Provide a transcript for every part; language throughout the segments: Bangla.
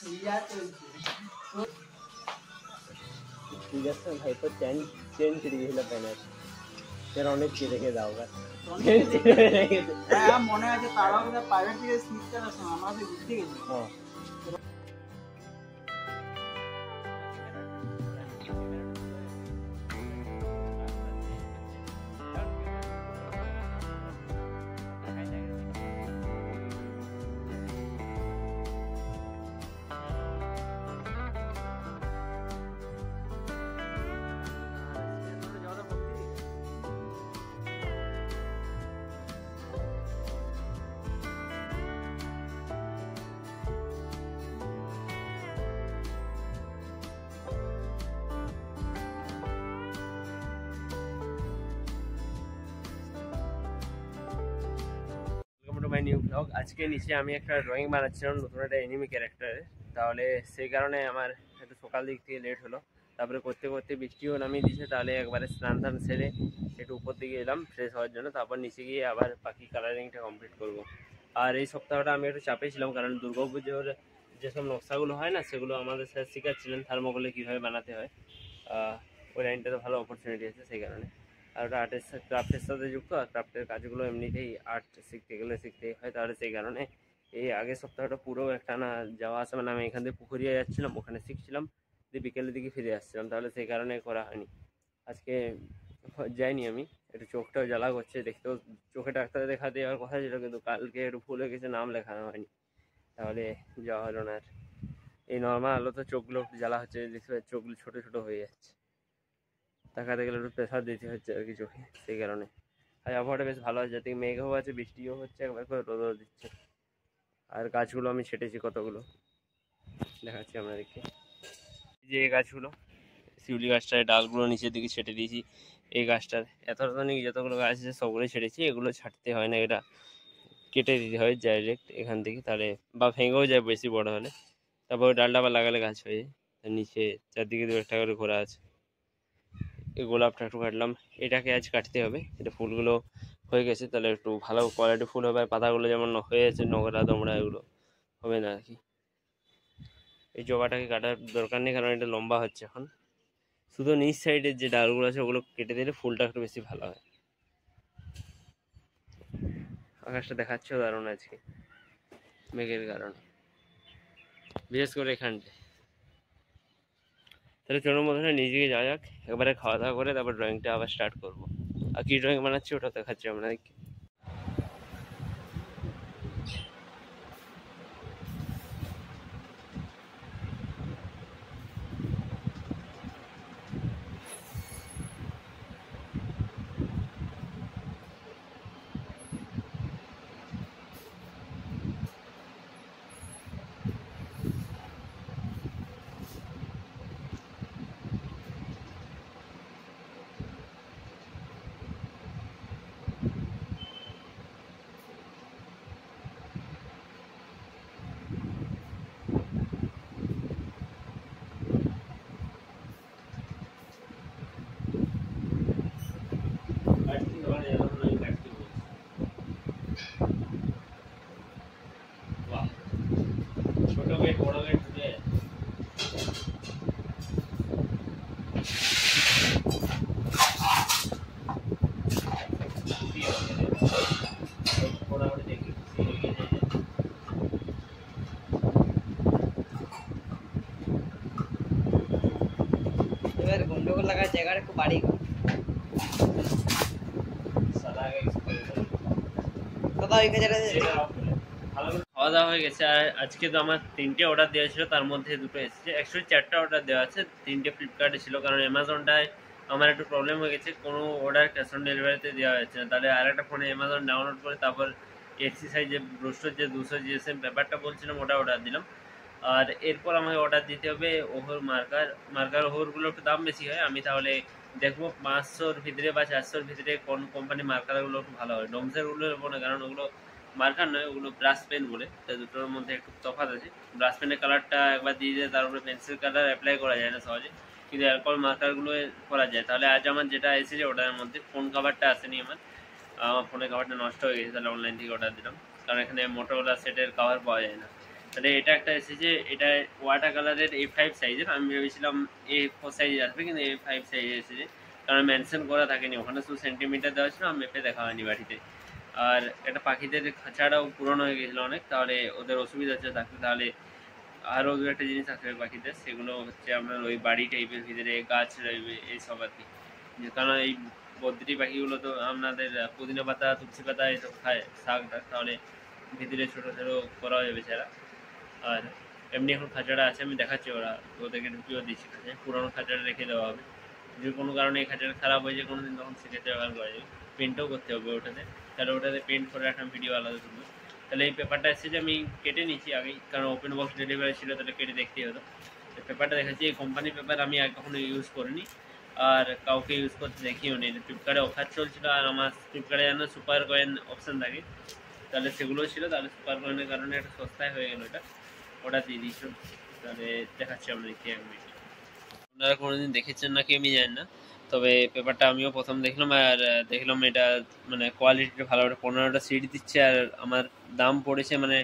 ঠিক আছে ভাই, তো চেন ছিঁড়ে গেছিল প্যানের, এর অনেক রেখে দাও মনে আছে তারাও প্রাইভেট থেকে শিখতে আসে আমরা ঘুরতে গেছি। My new blog. আজকে নিচে আমি একটা ড্রয়িং বানাচ্ছিলাম নতুন একটা এনিমি ক্যারেক্টারে, তাহলে সেই কারণে আমার একটু সকাল দিক থেকে লেট হলো। তারপরে করতে করতে বৃষ্টিও নামিয়ে দিয়েছে, তাহলে একবারে স্নান টান সেরে একটু উপর দিকে এলাম ফ্রেশ হওয়ার জন্য, তারপর নিচে গিয়ে আবার বাকি কালারিংটা কমপ্লিট করব। আর এই সপ্তাহটা আমি একটু চাপে ছিলাম, কারণ দুর্গাপুজোর যেসব নকশাগুলো হয় না, সেগুলো আমাদের স্যার শেখাচ্ছিলেন থার্মোকলে কীভাবে বানাতে হয়। ওই লাইনটাতে ভালো অপরচুনিটি আছে সেই কারণে। আর ওটা আর্টের ক্রাফটের সাথে যুক্ত, আর ক্রাফটের কাজগুলো এমনিতেই আর্ট শিখতে গেলে শিখতেই হয়, তাহলে সেই কারণে এই আগের সপ্তাহটা পুরো একটানা যাওয়া আসা, মানে আমি এখান থেকে পুকুরিয়া যাচ্ছিলাম, ওখানে শিখছিলাম, দিয়ে বিকেলের দিকে ফিরে আসছিলাম, তাহলে সেই কারণে করা হয়নি। আজকে যাইনি আমি, একটু চোখটাও জ্বালা করছে, দেখতেও চোখে ডাক্তার দেখাতে যাওয়ার কথা ছিল, কিন্তু কালকে একটু ভুল হয়ে গেছে, নাম লেখানো হয়নি, তাহলে যাওয়া হলো না। আর এই নর্মাল আলো তো চোখগুলো একটু জ্বালা হচ্ছে, দেখতে চোখগুলো ছোটো ছোটো হয়ে যাচ্ছে, তাকাতে গেলে একটু প্রেশার দিতে হচ্ছে আর কি চোখে, সেই কারণে। আর আবহাওয়াটা বেশ ভালো আছে, যাতে মেঘও আছে, বৃষ্টিও হচ্ছে, একবার করে রোদও দিচ্ছে। আর গাছগুলো আমি ছেটেছি কতগুলো, দেখাচ্ছি আপনাদেরকে। যে এই গাছগুলো, শিউলি গাছটার ডালগুলো নিচের দিকে ছেটে দিয়েছি। এই গাছটার এতটানিক যতগুলো গাছ আছে সবগুলো ছেটেছি, এগুলো ছাঁটতে হয় না, এটা কেটে দিতে হয় ডাইরেক্ট এখান থেকে, তাহলে বা ভেঙেও যায় বেশি বড় হলে, তারপর ওই ডালটা আবার লাগালে গাছ হয়ে যায়। নিচে চারদিকে দু একটা করে ঘোরা আছে। এই গোলাপটা একটু কাটলাম, এটাকে আজ কাটতে হবে, এটা ফুলগুলো হয়ে গেছে, তাহলে একটু ভালো কোয়ালিটি ফুল হবে, আর পাতাগুলো যেমন হয়ে আছে নোংরা তোমরা, এগুলো হবে না আর কি। এই জবাটাকে কাটার দরকার নেই, কারণ এটা লম্বা হচ্ছে এখন, শুধু নিচ সাইডের যে ডালগুলো আছে ওগুলো কেটে দিলে ফুলটা একটু বেশি ভালো হয়। আকাশটা দেখাচ্ছেও দারুণ আজকে মেঘের কারণে, বিশেষ করে এখানটায়। তাহলে চলুন বন্ধুরা নিজেকে যাওয়া যাক, একবারে খাওয়া দাওয়া করে তারপর ড্রয়িংটা আবার স্টার্ট করবো। আর কি ড্রয়িং বানাচ্ছি ওটা দেখাচ্ছি আপনাদেরকে। ছোট গেট বড় গেট ঢুকে এবার গন্ডগোল লাগার জায়গাটা একটু বাড়ি খাওয়া দাওয়া হয়ে গেছে। আর আজকে তো আমার 3টে অর্ডার দেওয়া ছিল, তার মধ্যে 2টো এসেছে, অ্যাকচুয়ালি 4টা অর্ডার দেওয়া আছে, 3টে ফ্লিপকার্টে ছিল, কারণ অ্যামাজনটায় আমার একটু প্রবলেম হয়ে গেছে, কোনো অর্ডার ক্যাশ অন ডেলিভারিতে দেওয়া হচ্ছে না। তাহলে আর একটা ফোনে অ্যামাজন ডাউনলোড করে তারপর এক্সি সাইজে ব্রোস্টোর যে 200 জিএসএম ব্যাপারটা বলছিলাম ওটা অর্ডার দিলাম। আর এরপর আমাকে অর্ডার দিতে হবে ওহর মার্কার ওহরগুলো একটু দাম বেশি হয়, আমি তাহলে দেখবো 500-র ভিতরে বা 400-র ভিতরে কোন কোম্পানি মার্কারগুলো একটু ভালো হয়। ডোমসেরগুলো নেবো না, কারণ ওগুলো মার্কার নয়, ওগুলো ব্রাশ পেন বলে, তাই দুটোর মধ্যে একটু তফাৎ আছে। ব্রাশ পেনের কালারটা একবার দিয়ে দিয়ে তার উপরে পেন্সিল কালার অ্যাপ্লাই করা যায় না সহজে, কিন্তু অ্যালকোহল মার্কারগুলো করা যায়। তাহলে আজ আমার যেটা এসেছে ওটার মধ্যে ফোন কাভারটা আসেনি, আমার ফোনের কাভারটা নষ্ট হয়ে গেছে, তাহলে অনলাইন থেকে অর্ডার দিলাম, কারণ এখানে মোটোরোলা সেটের কাভার পাওয়া যায় না। তাহলে এটা একটা এসেছে, এটা ওয়াটার কালারের A5 সাইজের। আমি ভেবেছিলাম A4 সাইজে আসবে, কিন্তু A5 সাইজে এসেছে, কারণ মেনশন করা থাকেনি ওখানে, শুধু সেন্টিমিটার দেওয়া ছিল, আমি মেপে দেখা হয়নি বাড়িতে। আর একটা পাখিদের খাঁচাটাও পুরনো হয়ে গেছিলো অনেক, তাহলে ওদের অসুবিধা হচ্ছে থাকতে, তাহলে আরও দু একটা জিনিস থাকবে পাখিদের, সেগুলো হচ্ছে আপনার ওই বাড়ি টাইপের ভিতরে গাছ রইবে এইসব আর কি। কারণ এই বদ্রি পাখিগুলো তো আপনাদের পুদিনা পাতা, তুলসী পাতা এইসব খায়, শাক টাক, তাহলে ভিতরে ছোটো ছোটো করা যাবে ছাড়া। আর এমনি এখন খাঁচাটা আছে, আমি দেখাচ্ছি, ওরা ওদেরকে ঢুকিয়েও দিচ্ছি খাঁচায়, পুরোনো খাঁচাটা রেখে দেওয়া হবে। যদি কোনো কারণে এই খাঁচাটা খারাপ হয়ে যায় কোনো দিন, তখন সেক্ষেত্রে ব্যবহার করা যাবে। পেন্টও করতে হবে ওটাতে, তাহলে ওটাতে পেন্ট করে একটা ভিডিও আলাদা তুলবে। তাহলে এই পেপারটা এসেছে যে আমি কেটে নিচ্ছি আগেই, কারণ ওপেন বক্স ডেলিভারি ছিল, তাহলে কেটে দেখতেই হতো। পেপারটা দেখাচ্ছি, এই কোম্পানির পেপার আমি আর কখনো ইউজ করিনি, আর কাউকে ইউজ করতে দেখিও নি। ফ্লিপকার্টে অফার চলছিল, আর আমার ফ্লিপকার্টে যেন সুপার কয়েন অপশান থাকে, তাহলে সেগুলো ছিল, তাহলে সুপার কয়েনের কারণে একটা সস্তায় হয়ে গেলো এটা, ওটা দিয়ে দিয়েছিল। তাহলে দেখাচ্ছি আপনাদেরকে এক মিনিট। আপনারা কোনোদিন দেখেছেন নাকি আমি জানি না, তবে পেপারটা আমিও প্রথম দেখলাম, আর দেখলাম এটা মানে কোয়ালিটিটা ভালো, 15টা সিট দিচ্ছে, আর আমার দাম পড়েছে মানে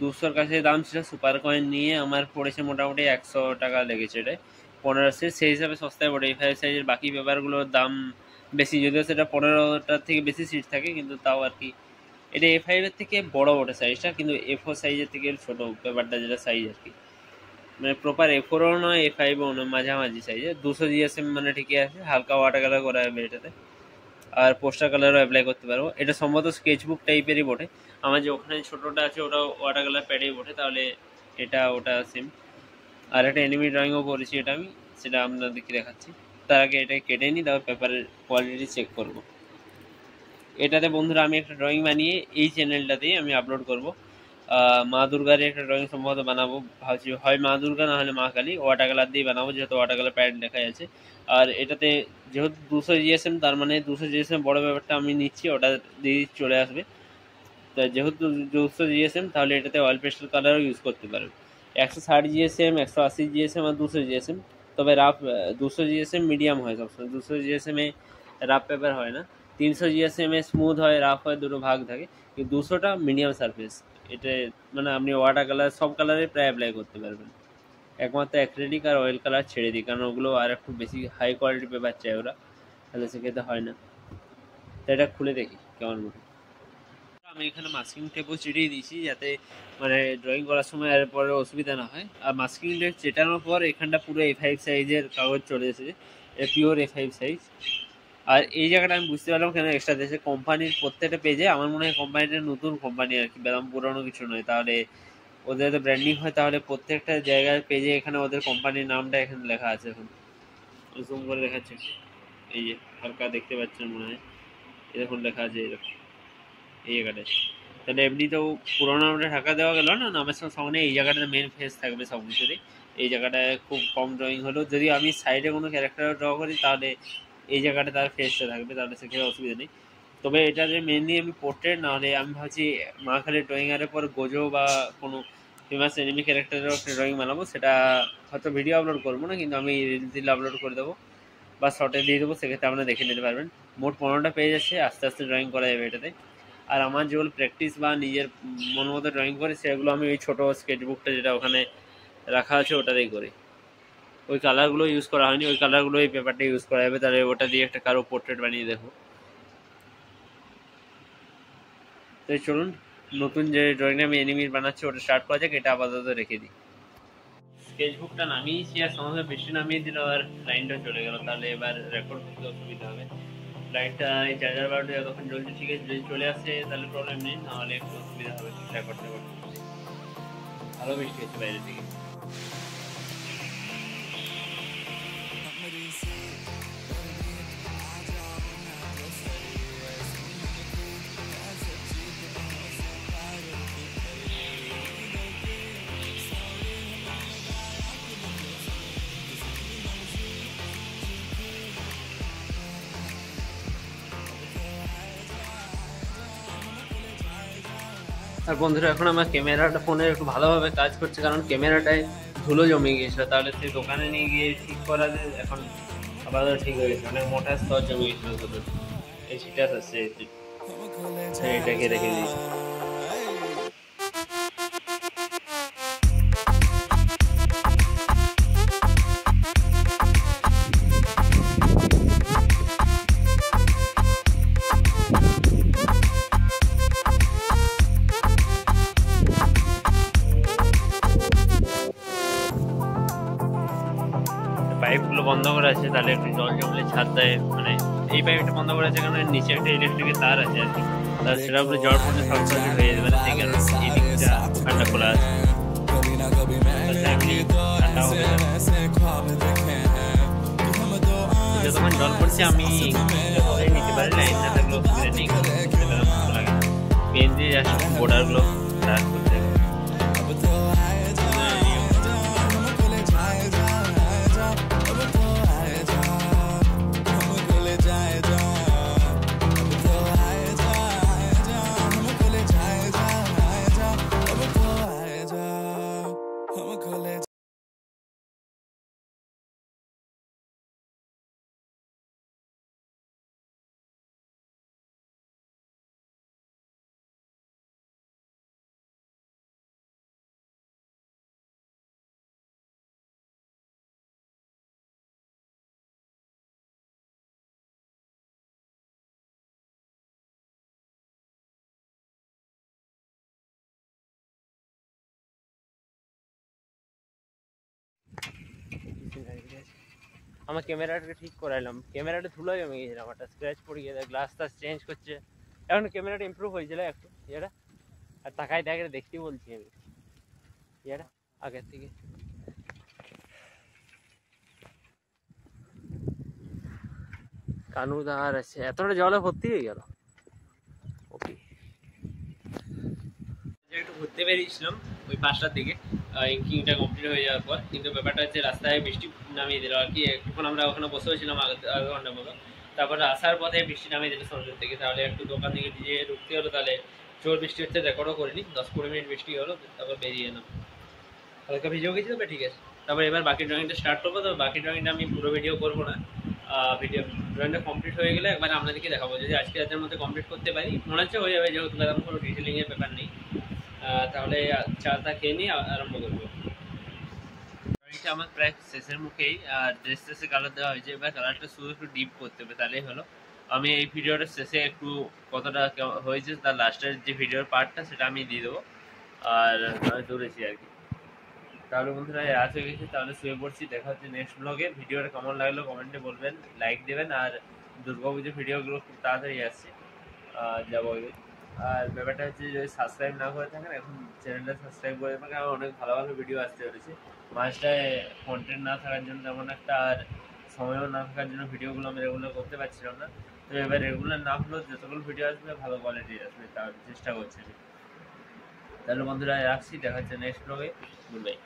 200-র কাছে দাম ছিল। সুপার কয়েন নিয়ে আমার পড়েছে মোটামুটি 100 টাকা লেগেছে এটা, 15 সিট, সেই হিসাবে সস্তায় পড়ে। A5 সাইজের বাকি পেপারগুলোর দাম বেশি, যদিও সেটা 15টার থেকে বেশি সিট থাকে, কিন্তু তাও আর কি। এটা A5 এর থেকে বড় বড় সাইজটা, কিন্তু A4 সাইজের থেকে ছোটো পেপারটা, যেটা সাইজ আর কি, মানে প্রপার A4ও নয় A5ও নয়, মাঝামাঝি সাইজে। 200 GSM মানে ঠিকই আছে, হালকা ওয়াটার কালার করা যাবে এটাতে, আর পোস্টার কালারও অ্যাপ্লাই করতে পারবো। এটা সম্ভবত স্কেচবুক টাইপেরই বটে, আমার যে ওখানে ছোটোটা আছে ওটাও ওয়াটার কালার প্যাডেই বটে, তাহলে এটা ওটা সেম। আর একটা এনিমি ড্রয়িংও করেছি এটা আমি, সেটা আপনাদেরকে দেখাচ্ছি। তার আগে এটা কেটে নিই, তারপর পেপারের কোয়ালিটি চেক করব। এটাতে বন্ধুরা আমি একটা ড্রয়িং বানিয়ে এই চ্যানেলটাতেই আমি আপলোড করব। মা দুর্গার একটা ড্রয়িং সম্ভবত বানাবো ভাবছি, হয় মা দুর্গা না হলে মা কালী, ওয়াটার কালার দিয়ে বানাবো, যেহেতু ওয়াটার কালার প্যাড লেখা আছে। আর এটাতে যেহেতু 200 GSM, তার মানে 200 GSM বড় ব্যাপারটা আমি নিচ্ছি, ওটা দিয়ে চলে আসবে। তো যেহেতু 200 GSM, তাহলে এটাতে অয়েল পেস্টাল কালারও ইউজ করতে পারবে। 160 GSM, 180 GSM আর 200 GSM, তবে রাফ 200 GSM মিডিয়াম হয় সবসময়, 200 GSM এ রাফ পেপার হয় না। 300 GSM এ স্মুথ হয়, রাফ হয়, দুটো ভাগ থাকে, কিন্তু 200টা মিডিয়াম সারফেস। এটা মানে আপনি ওয়াটার কালার সব কালারে প্রায় অ্যাপ্লাই করতে পারবেন, একমাত্র অ্যাক্রিলিক আর অয়েল কালার ছেড়ে দিই, কারণ ওগুলো আর একটু বেশি হাই কোয়ালিটি পেপার চাই ওরা, তাহলে সেক্ষেত্রে হয় না। তো এটা খুলে দেখি কেমন মতো। আমি এখানে মাস্কিং টেপও চিটিয়ে দিয়েছি, যাতে মানে ড্রয়িং করার সময় আর পরে অসুবিধা না হয়। আর মাস্কিং টেপ চেটানোর পর এখানটা পুরো A5 সাইজের কাগজ চলে এসেছে, পিওর A5 সাইজ। আর এই জায়গাটা আমি বুঝতে পারলাম কেন এক্সট্রা দিয়েছে, কোম্পানির প্রত্যেকটা পেজে, আমার মনে হয় কোম্পানিটা নতুন কোম্পানি আর কি, বেদাম পুরনো কিছু নয়, তাহলে ওদের তো ব্র্যান্ডিং হয়, তাহলে প্রত্যেকটা জায়গার পেজে এখানে ওদের কোম্পানির নামটা এখানে লেখা আছে। এখন জুম করে দেখাচ্ছে, এই যে হালকা দেখতে পাচ্ছেন মনে হয়, এরকম লেখা আছে এরকম এই জায়গাটায়। তাহলে এমনিতেও পুরোনো নামটা ঢাকা দেওয়া গেল না, নামের সামনে এই জায়গাটাতে মেন ফেস থাকবে সব কিছুরই। এই জায়গাটায় খুব কম ড্রয়িং হলেও, যদি আমি সাইডে কোনো ক্যারেক্টার ড্র করি, তাহলে এই জায়গাটা তার ফেসটা থাকবে, তাহলে সেক্ষেত্রে অসুবিধা নেই। তবে এটা যে মেনলি আমি পোর্ট্রেট না হলে, আমি ভাবছি মা খালি ড্রয়িং এর পর গোজো বা কোনো ফেমাস এনিমি ক্যারেক্টারেরও একটা ড্রয়িং বানাবো, সেটা হয়তো ভিডিও আপলোড করবো না, কিন্তু আমি রিলস দিলে আপলোড করে দেবো বা শর্টে দিয়ে দেবো, সেক্ষেত্রে আপনারা দেখে নিতে পারবেন। মোট 15টা পেজ আছে, আস্তে আস্তে ড্রয়িং করা যাবে এটাতে। আর আমার যেগুলো প্র্যাকটিস বা নিজের মন মতো ড্রয়িং করি, সেগুলো আমি ওই ছোটো স্কেচবুকটা যেটা ওখানে রাখা আছে ওটাতেই করি। ওই কালারগুলো ইউজ করা হয়নি, ওই কালারগুলো এই পেপারটা ইউজ করা যাবে, তাহলে ওটা দিয়ে একটা কারো পোর্ট্রেট বানিয়ে দেখো। তো চলুন, নতুন যে ড্রয়িংটা আমি এনিমির বানাচ্ছি ওটা স্টার্ট করা যাক, এটা আপাতত রেখে দিই। স্কেচবুকটা নামিয়েছি, আর সঙ্গে বেশি নামিয়ে দিল, আর লাইনটা চলে গেল, তাহলে এবার রেকর্ড করতে অসুবিধা হবে। লাইটটা এই চার্জার বারোটা যতক্ষণ জ্বলছে ঠিক আছে, যদি চলে আসে তাহলে প্রবলেম নেই, নাহলে একটু অসুবিধা হবে রেকর্ড করতে। ভালো বৃষ্টি হচ্ছে বাইরে থেকে। আর বন্ধুরা, এখন আমার ক্যামেরাটা ফোনে একটু ভালোভাবে কাজ করছে, কারণ ক্যামেরাটায় ধুলো জমে গিয়েছিল, তাহলে সেই দোকানে নিয়ে গিয়ে ঠিক করালে এখন আপাতত ঠিক হয়ে গেছে। অনেক মোটা স্তর জমে গিয়েছিল ধুলো, এই সেটা হচ্ছে, এটাকে রেখে দিয়েছি। পাইপগুলো বন্ধ করা আছে, তাহলে একটু জল জমলে ছাদ দেয়, মানে এই পাইপটা বন্ধ করা আছে কারণ নিচে একটা ইলেকট্রিকের তার আছে আর কি, তার সেটার উপরে জল পড়লে শর্ট সার্কিট হয়ে যেতে পারে, সেই কারণে এই দিকটা ঠান্ডা খোলা আছে। যতক্ষণ জল পড়ছে আমি নিতে পারি, লাইন না থাকলেও নেই, পেন দিয়ে যাচ্ছে বোর্ডারগুলো তার করতে হবে। আমার ক্যামেরাটা ঠিক করাইলাম, ক্যামেরাটা ধুলো জমে গেছিল, আমারটা স্ক্র্যাচ পড়ে গেছে, গ্লাস টাস চেঞ্জ করছে, এখন ক্যামেরাটা ইমপ্রুভ হয়েছিল একটু এটা, আর তাকাই দেখে দেখতে বলছি আমি এটা আগের থেকে। কানুদার আছে, এতটা জলে ভর্তি হয়ে গেল। ওকে, একটু ঘুরতে বেরিয়েছিলাম ওই 5টার দিকে ইঙ্কিংটা কমপ্লিট হয়ে যাওয়ার পর, কিন্তু ব্যাপারটা হচ্ছে রাস্তায় বৃষ্টি নামিয়ে দিল আর কি, একটুক্ষণ আমরা ওখানে বসে ছিলাম আধা ঘন্টার মতো, তারপরে আসার পথে বৃষ্টি নামিয়ে দিল সমুদ্র থেকে, তাহলে একটু দোকান দিকে দিয়ে ঢুকতে হলো, তাহলে জোর বৃষ্টি হচ্ছে রেকর্ডও করিনি, 10-20 মিনিট বৃষ্টি হলো, তারপর বেরিয়ে এলাম, হালকা ভিডিও গেছি, তবে ঠিক আছে। তারপর এবার বাকি ড্রয়িংটা স্টার্ট করবো, তবে বাকি ড্রয়িংটা আমি পুরো ভিডিও করবো না, ভিডিও ড্রয়িংটা কমপ্লিট হয়ে গেলে একবার আপনাদেরকে দেখাবো, যদি আজকে রাতের মধ্যে কমপ্লিট করতে পারি, মনে হচ্ছে হয়ে যাবে, যেহেতু এরকম কোনো ডিটেলিংয়ের ব্যাপার নেই, তাহলে চাটা খেয়ে নিয়ে আরম্ভ করবো। ড্রয়িংটা আমার প্রায় শেষের মুখেই, আর ড্রেস শেষে কালার দেওয়া হয়েছে, এবার কালারটা শুধু একটু ডিপ করতে হবে, তাহলেই হলো। আমি এই ভিডিওটার শেষে একটু কতটা হয়েছে তার লাস্টের যে ভিডিওর পার্টটা সেটা আমি দিয়ে দেবো, আর আমি দৌড়েছি আর কি। তাহলে বন্ধুরা রাত হয়ে গেছে, তাহলে শুয়ে পড়ছি, দেখা হচ্ছে নেক্সট ব্লগে। ভিডিওটা কেমন লাগলো কমেন্টে বলবেন, লাইক দেবেন, আর দুর্গাপুজোর ভিডিওগুলো খুব তাড়াতাড়ি আসছে যাবো। আর ব্যাপারটা হচ্ছে যদি সাবস্ক্রাইব না করে থাকেন এখন চ্যানেলটা সাবস্ক্রাইব করে দেবেন, কারণ অনেক ভালো ভালো ভিডিও আসতে চলেছে, মাঝটায় কন্টেন্ট না থাকার জন্য তেমন একটা, আর সময়ও না থাকার জন্য ভিডিওগুলো আমি রেগুলার করতে পারছিলাম না, তো এবার রেগুলার না হলেও যতগুলো ভিডিও আসবে ভালো কোয়ালিটির আসবে, তার চেষ্টা করছি। তাহলে বন্ধুরা রাখছি, দেখা হচ্ছে নেক্সট ব্লগে, গুড বাই।